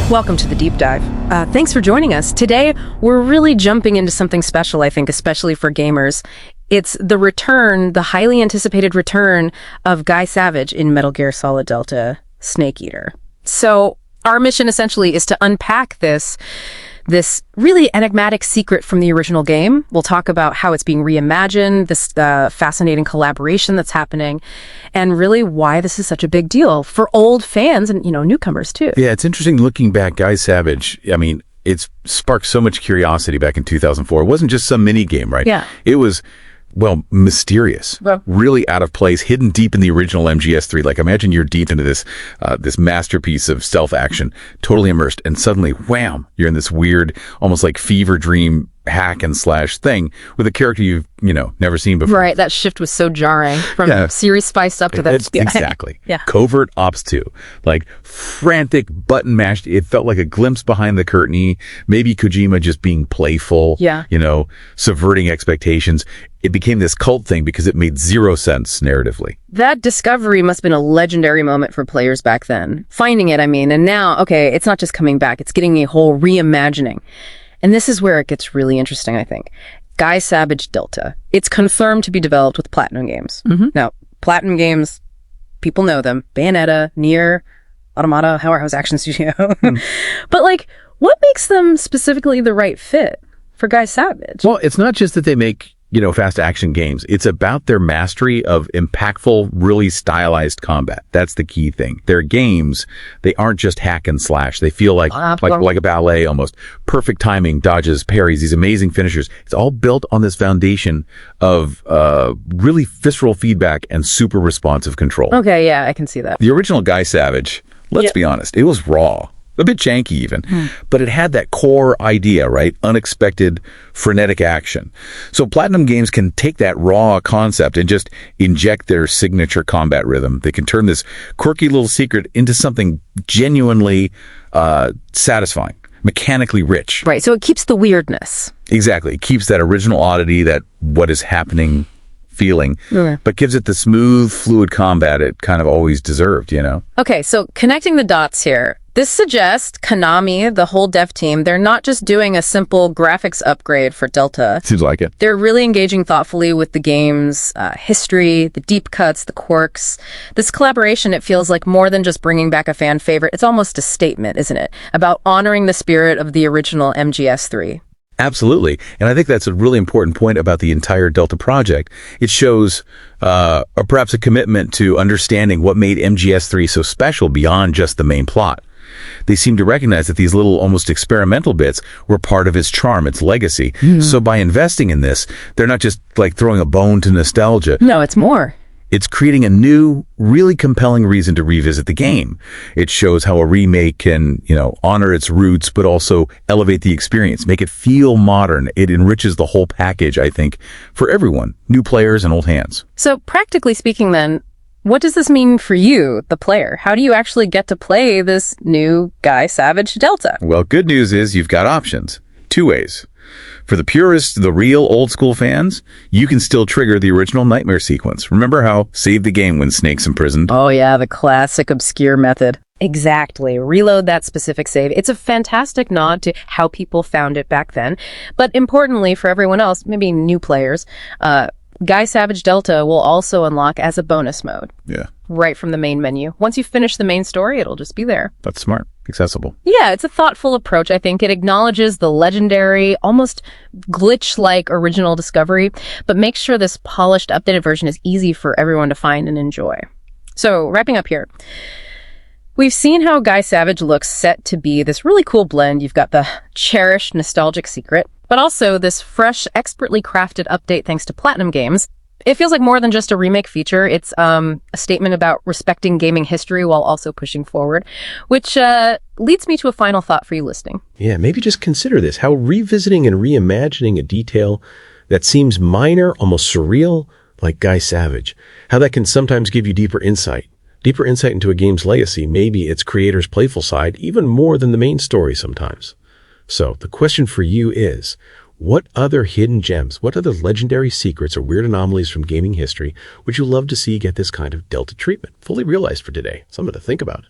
Welcome to the Deep Dive. Thanks for joining us. Today, we're really jumping into something special, I think, especially for gamers. It's the return, the highly anticipated return of Guy Savage in Metal Gear Solid Delta Snake Eater. So our mission essentially is to unpack this really enigmatic secret from the original game. We'll talk about how it's being reimagined, this fascinating collaboration that's happening, and really why this is such a big deal for old fans and, newcomers too. Yeah, it's interesting looking back. Guy Savage, it's sparked so much curiosity back in 2004. It wasn't just some mini game, right? Yeah. It was, mysterious, really out of place, hidden deep in the original MGS3. Like, imagine you're deep into this masterpiece of stealth action, totally immersed, and suddenly, wham, you're in this weird, almost like fever dream hack and slash thing with a character you've, never seen before. Right, that shift was so jarring from Series Spice up to that. Exactly. Yeah. Covert Ops 2, like frantic button mashed. It felt like a glimpse behind the curtain. Maybe Kojima just being playful, subverting expectations. It became this cult thing because it made zero sense narratively. That discovery must have been a legendary moment for players back then. Finding it, and now, it's not just coming back, it's getting a whole reimagining. And this is where it gets really interesting, I think. Guy Savage Delta. It's confirmed to be developed with PlatinumGames. Mm-hmm. Now, PlatinumGames, people know them. Bayonetta, Nier, Automata, Powerhouse Action Studio. But, what makes them specifically the right fit for Guy Savage? Well, it's not just that they make fast action games. It's about their mastery of impactful, really stylized combat. That's the key thing. Their games, they aren't just hack and slash. They feel like a ballet almost. Perfect timing, dodges, parries, these amazing finishers. It's all built on this foundation of really visceral feedback and super responsive control. Okay, yeah, I can see that. The original Guy Savage, let's be honest, it was raw. A bit janky even, but it had that core idea, right? Unexpected, frenetic action. So PlatinumGames can take that raw concept and just inject their signature combat rhythm. They can turn this quirky little secret into something genuinely satisfying, mechanically rich. Right, so it keeps the weirdness. Exactly. It keeps that original oddity, that what is happening feeling, but gives it the smooth, fluid combat it kind of always deserved, Okay, so connecting the dots here. This suggests Konami, the whole dev team, they're not just doing a simple graphics upgrade for Delta. Seems like it. They're really engaging thoughtfully with the game's history, the deep cuts, the quirks. This collaboration, it feels like more than just bringing back a fan favorite. It's almost a statement, isn't it? About honoring the spirit of the original MGS3. Absolutely. And I think that's a really important point about the entire Delta project. It shows perhaps a commitment to understanding what made MGS3 so special beyond just the main plot. They seem to recognize that these little almost experimental bits were part of its charm, its legacy. So by investing in this, they're not just like throwing a bone to nostalgia. No, it's more. It's creating a new, really compelling reason to revisit the game. It shows how a remake can, honor its roots, but also elevate the experience, make it feel modern. It enriches the whole package, I think, for everyone, new players and old hands. So practically speaking then, what does this mean for you, the player? How do you actually get to play this new Guy Savage Delta? Well, good news is you've got options. Two ways. For the purists, the real old school fans, you can still trigger the original Nightmare sequence. Remember how save the game when Snake's imprisoned? Oh yeah, the classic obscure method. Exactly. Reload that specific save. It's a fantastic nod to how people found it back then. But importantly for everyone else, maybe new players, Guy Savage Delta will also unlock as a bonus mode. Yeah. Right from the main menu. Once you finish the main story, it'll just be there. That's smart. Accessible. Yeah, it's a thoughtful approach, I think. It acknowledges the legendary, almost glitch-like original discovery, but makes sure this polished, updated version is easy for everyone to find and enjoy. So, wrapping up here. We've seen how Guy Savage looks set to be this really cool blend. You've got the cherished, nostalgic secret, but also this fresh, expertly crafted update thanks to PlatinumGames. It feels like more than just a remake feature. It's a statement about respecting gaming history while also pushing forward, which leads me to a final thought for you listening. Yeah, maybe just consider this, how revisiting and reimagining a detail that seems minor, almost surreal, like Guy Savage, how that can sometimes give you deeper insight into a game's legacy, maybe its creator's playful side, even more than the main story sometimes. So the question for you is, what other hidden gems, what other legendary secrets or weird anomalies from gaming history would you love to see get this kind of Delta treatment, fully realized for today? Something to think about.